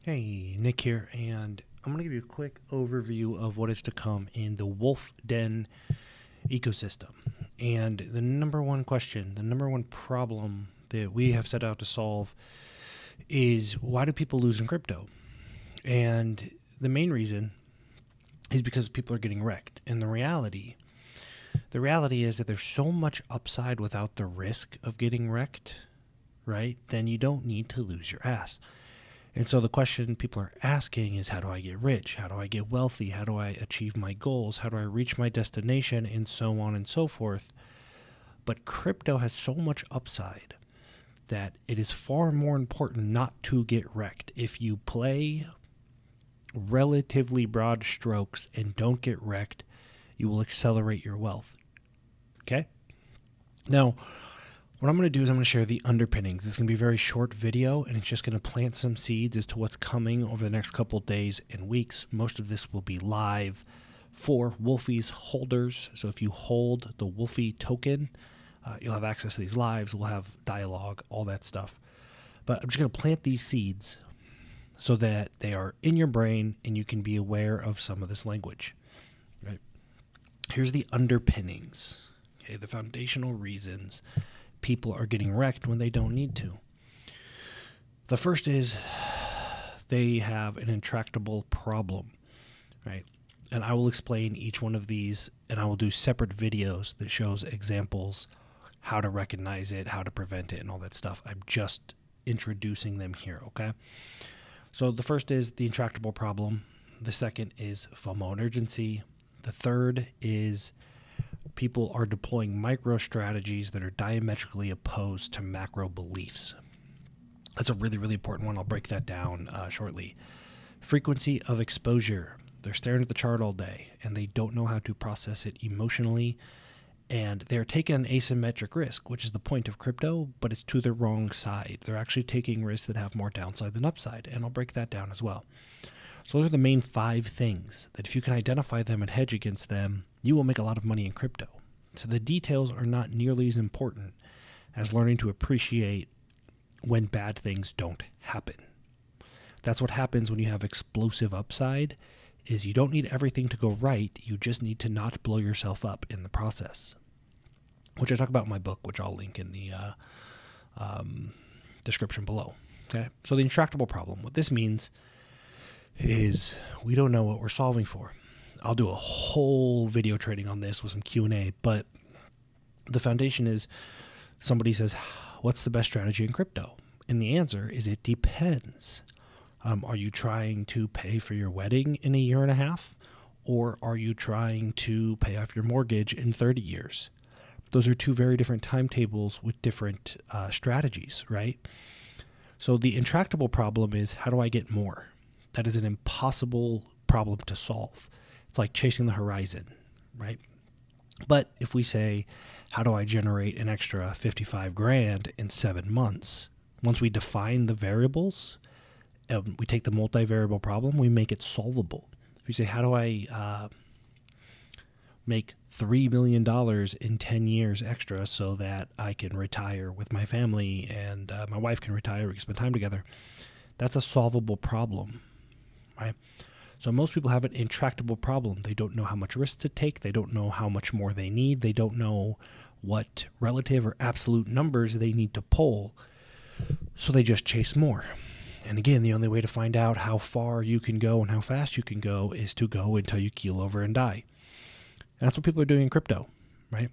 Hey, Nick here, and I'm going to give you a quick overview of what is to come in the Wolfden ecosystem. And the number one question, the number one problem that we have set out to solve is why do people lose in crypto? And the main reason is because people are getting wrecked. And the reality is that there's so much upside without the risk of getting wrecked, right? Then you don't need to lose your ass. And so the question people are asking is, how do I get rich? How do I get wealthy? How do I achieve my goals? How do I reach my destination? And so on and so forth. But crypto has so much upside that it is far more important not to get wrecked. If you play relatively broad strokes and don't get wrecked, you will accelerate your wealth. Okay? Now, what I'm going to do is I'm going to share the underpinnings. It's going to be a very short video, and it's just going to plant some seeds as to what's coming over the next couple days and weeks. Most of this will be live for Wolfie's holders. So if you hold the Wolfie token, you'll have access to these lives. We'll have dialogue, all that stuff. But I'm just going to plant these seeds so that they are in your brain and you can be aware of some of this language. Right? Here's the underpinnings. Okay, the foundational reasons people are getting wrecked when they don't need to. The first is they have an intractable problem, right? And I will explain each one of these, and I will do separate videos that shows examples, how to recognize it, how to prevent it, and all that stuff. I'm just introducing them here, okay? So the first is the intractable problem. The second is FOMO and urgency. The third is people are deploying MicroStrategies that are diametrically opposed to macro beliefs. That's a really, really important one. I'll break that down shortly. Frequency of exposure. They're staring at the chart all day, and they don't know how to process it emotionally, and they're taking an asymmetric risk, which is the point of crypto, but it's to the wrong side. They're actually taking risks that have more downside than upside, and I'll break that down as well. So those are the main 5 things that if you can identify them and hedge against them, you will make a lot of money in crypto. So the details are not nearly as important as learning to appreciate when bad things don't happen. That's what happens when you have explosive upside, is you don't need everything to go right, you just need to not blow yourself up in the process. Which I talk about in my book, which I'll link in the description below. Okay? So the intractable problem, what this means is we don't know what we're solving for. I'll do a whole video training on this with some Q&A, but the foundation is somebody says, what's the best strategy in crypto? And the answer is it depends. Are you trying to pay for your wedding in a year and a half? Or are you trying to pay off your mortgage in 30 years? Those are 2 very different timetables with different strategies, right? So the intractable problem is, how do I get more? That is an impossible problem to solve. It's like chasing the horizon, right? But if we say, how do I generate an extra 55 grand in 7 months? Once we define the variables, we take the multivariable problem, we make it solvable. If we say, how do I make $3 million in 10 years extra so that I can retire with my family and my wife can retire, we can spend time together, that's a solvable problem, right? So most people have an intractable problem. They don't know how much risk to take. They don't know how much more they need. They don't know what relative or absolute numbers they need to pull. So they just chase more. And again, the only way to find out how far you can go and how fast you can go is to go until you keel over and die. And that's what people are doing in crypto, right?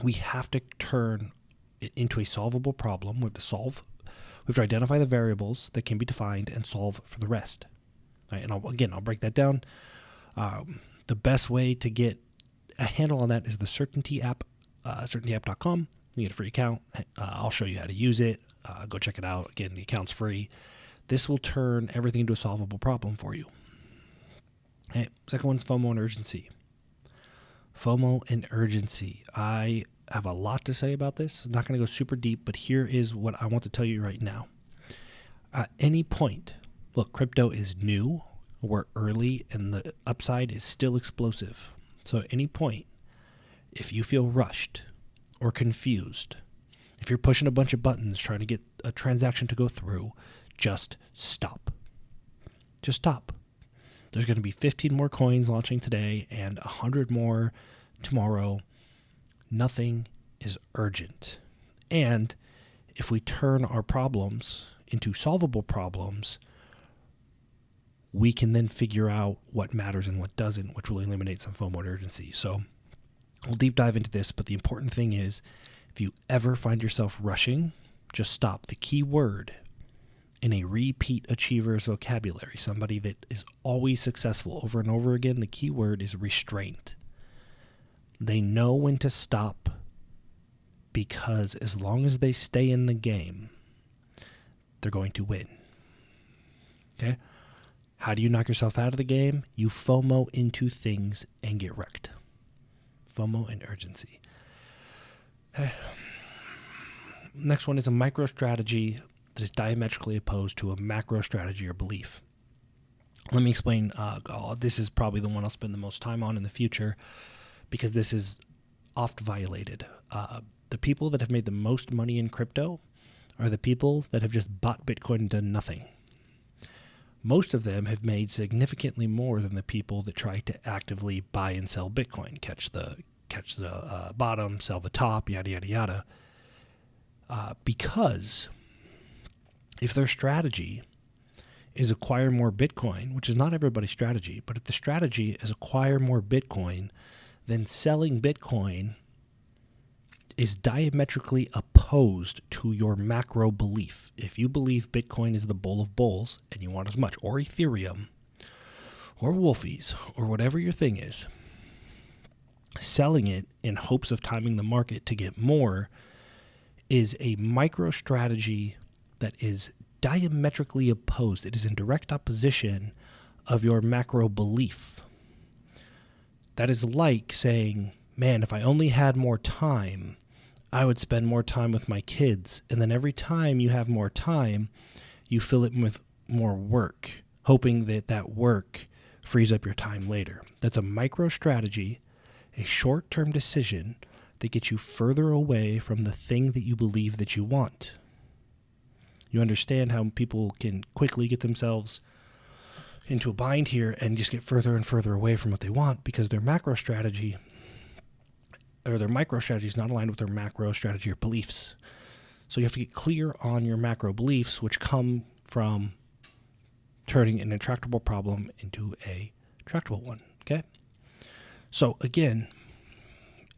We have to turn it into a solvable problem. We have to identify the variables that can be defined and solve for the rest. Right, and I'll break that down. The best way to get a handle on that is the Certainty app, certaintyapp.com. You get a free account. I'll show you how to use it. Go check it out. Again, the account's free. This will turn everything into a solvable problem for you. Okay, second one's FOMO and urgency. FOMO and urgency. I have a lot to say about this. I'm not going to go super deep, but here is what I want to tell you right now. At any point, look, crypto is new, we're early, and the upside is still explosive. So at any point, if you feel rushed or confused, if you're pushing a bunch of buttons trying to get a transaction to go through, just stop. Just stop. There's going to be 15 more coins launching today and 100 more tomorrow. Nothing is urgent. And if we turn our problems into solvable problems, we can then figure out what matters and what doesn't, which will eliminate some FOMO and urgency. So we'll deep dive into this, but the important thing is, if you ever find yourself rushing, just stop. The key word in a repeat achiever's vocabulary, somebody that is always successful over and over again, the key word is restraint. They know when to stop, because as long as they stay in the game, they're going to win. Okay? How do you knock yourself out of the game? You FOMO into things and get wrecked. FOMO and urgency. Next one is a MicroStrategy that is diametrically opposed to a MACROSTRATEGY or belief. Let me explain. This is probably the one I'll spend the most time on in the future, because this is oft violated. The people that have made the most money in crypto are the people that have just bought Bitcoin and done nothing. Most of them have made significantly more than the people that try to actively buy and sell Bitcoin, catch the bottom, sell the top, yada, yada, yada. Because if their strategy is acquire more Bitcoin, which is not everybody's strategy, but if the strategy is acquire more Bitcoin, then selling Bitcoin is diametrically opposed to your macro belief. If you believe Bitcoin is the bowl of bowls and you want as much, or Ethereum, or Wolfies, or whatever your thing is, selling it in hopes of timing the market to get more is a MicroStrategy that is diametrically opposed. It is in direct opposition of your macro belief. That is like saying, man, if I only had more time, I would spend more time with my kids. And then every time you have more time, you fill it with more work, hoping that that work frees up your time later. That's a MicroStrategy, a short-term decision that gets you further away from the thing that you believe that you want. You understand how people can quickly get themselves into a bind here and just get further and further away from what they want, because their MacroStrategy or their MicroStrategy is not aligned with their MacroStrategy or beliefs. So you have to get clear on your macro beliefs, which come from turning an intractable problem into a tractable one. Okay? So again,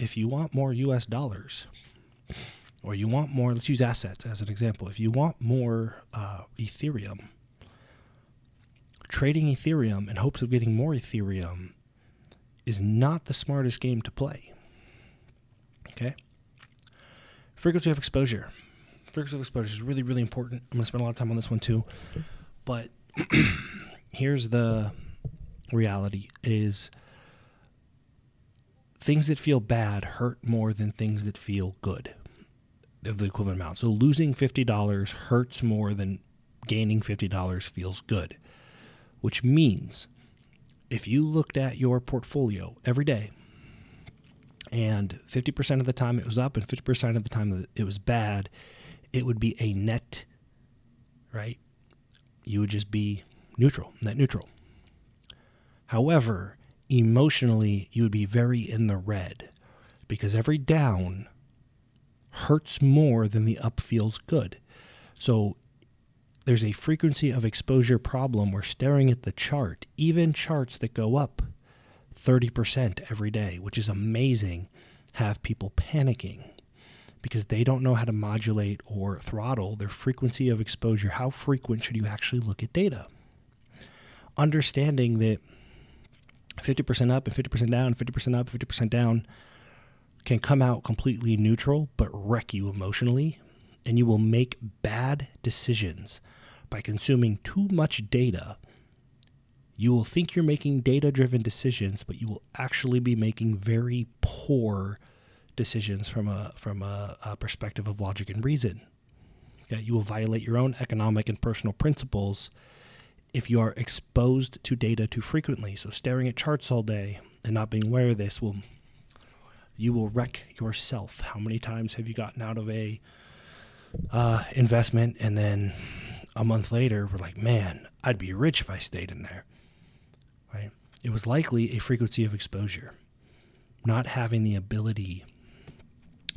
if you want more US dollars, or you want more, let's use assets as an example. If you want more Ethereum, trading Ethereum in hopes of getting more Ethereum is not the smartest game to play. Okay? Frequency of exposure. Frequency of exposure is really, really important. I'm going to spend a lot of time on this one too. But here's the reality is things that feel bad hurt more than things that feel good of the equivalent amount. So losing $50 hurts more than gaining $50 feels good, which means if you looked at your portfolio every day and 50% of the time it was up and 50% of the time that it was bad, it would be a net, right? You would just be neutral, net neutral. However, emotionally, you would be very in the red because every down hurts more than the up feels good. So there's a frequency of exposure problem where staring at the chart, even charts that go up 30% every day, which is amazing, have people panicking because they don't know how to modulate or throttle their frequency of exposure. How frequent should you actually look at data? Understanding that 50% up and 50% down, 50% up, 50% down can come out completely neutral but wreck you emotionally, and you will make bad decisions by consuming too much data. You will think you're making data-driven decisions, but you will actually be making very poor decisions from a perspective of logic and reason. Okay? You will violate your own economic and personal principles if you are exposed to data too frequently. So staring at charts all day and not being aware of this you will wreck yourself. How many times have you gotten out of a investment, and then a month later we're like, man, I'd be rich if I stayed in there, right? It was likely a frequency of exposure, not having the ability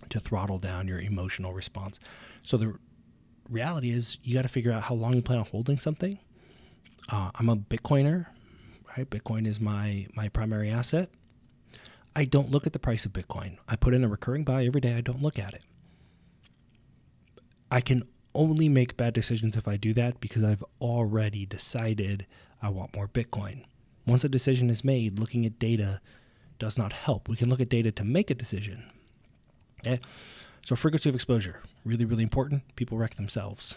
to throttle down your emotional response. So the reality is you got to figure out how long you plan on holding something. I'm a Bitcoiner, right? Bitcoin is my primary asset. I don't look at the price of Bitcoin. I put in a recurring buy every day. I don't look at it. I can only make bad decisions if I do that because I've already decided I want more Bitcoin. Once a decision is made, looking at data does not help. We can look at data to make a decision. Okay? So frequency of exposure, really, really important. People wreck themselves.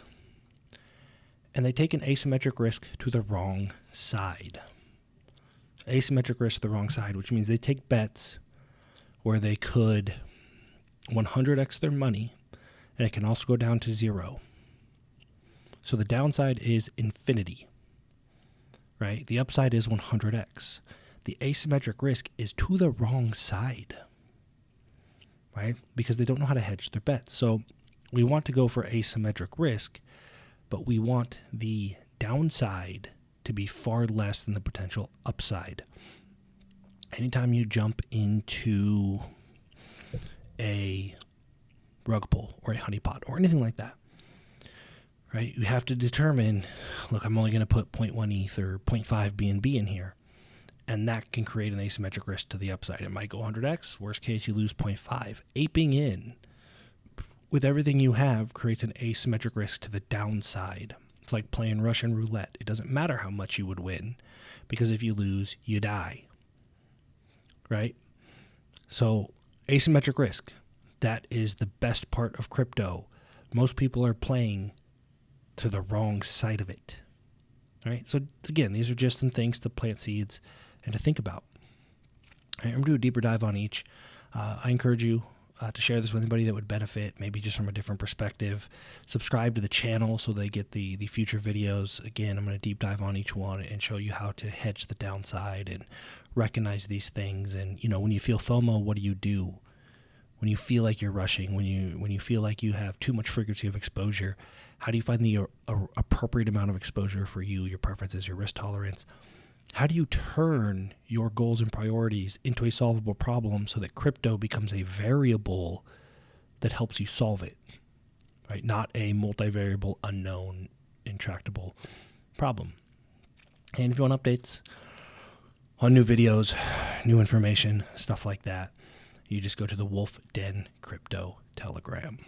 And they take an asymmetric risk to the wrong side. Asymmetric risk to the wrong side, which means they take bets where they could 100x their money, and it can also go down to 0. So the downside is infinity, right? The upside is 100x. The asymmetric risk is to the wrong side, right? Because they don't know how to hedge their bets. So we want to go for asymmetric risk, but we want the downside to be far less than the potential upside. Anytime you jump into a rug pull or a honeypot or anything like that, right? You have to determine, look, I'm only going to put 0.1 ETH or 0.5 BNB in here, and that can create an asymmetric risk to the upside. It might go 100x. Worst case, you lose 0.5. Aping in with everything you have creates an asymmetric risk to the downside. It's like playing Russian roulette. It doesn't matter how much you would win, because if you lose, you die, right? So asymmetric risk, that is the best part of crypto. Most people are playing to the wrong side of it, right? So again, these are just some things to plant seeds and to think about. I'm going to do a deeper dive on each. I encourage you to share this with anybody that would benefit, maybe just from a different perspective. Subscribe to the channel so they get the future videos. Again, I'm going to deep dive on each one and show you how to hedge the downside and recognize these things. And, you know, when you feel FOMO, what do? When you feel like you're rushing, when you feel like you have too much frequency of exposure, how do you find the appropriate amount of exposure for you, your preferences, your risk tolerance? How do you turn your goals and priorities into a solvable problem so that crypto becomes a variable that helps you solve it, right? Not a multivariable, unknown, intractable problem. And if you want updates on new videos, new information, stuff like that, you just go to the Wolfden Crypto Telegram.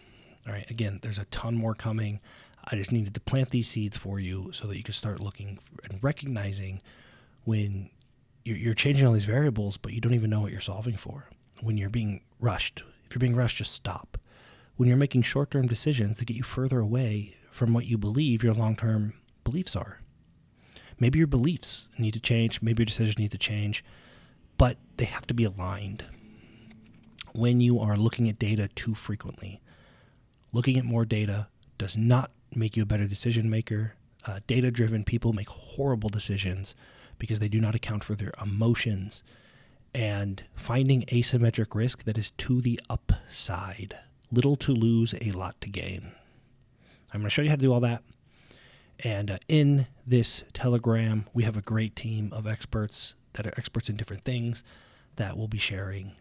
All right, again, there's a ton more coming. I just needed to plant these seeds for you so that you can start looking and recognizing when you're changing all these variables, but you don't even know what you're solving for. When you're being rushed, if you're being rushed, just stop. When you're making short-term decisions to get you further away from what you believe your long-term beliefs are. Maybe your beliefs need to change, maybe your decisions need to change, but they have to be aligned. When you are looking at data too frequently, looking at more data does not make you a better decision maker. Data-driven people make horrible decisions because they do not account for their emotions, and finding asymmetric risk that is to the upside. Little to lose, a lot to gain. I'm going to show you how to do all that. And in this Telegram, we have a great team of experts that are experts in different things that will be sharing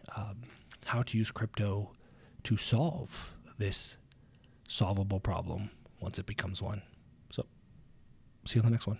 how to use crypto to solve this solvable problem once it becomes one. So see you on the next one.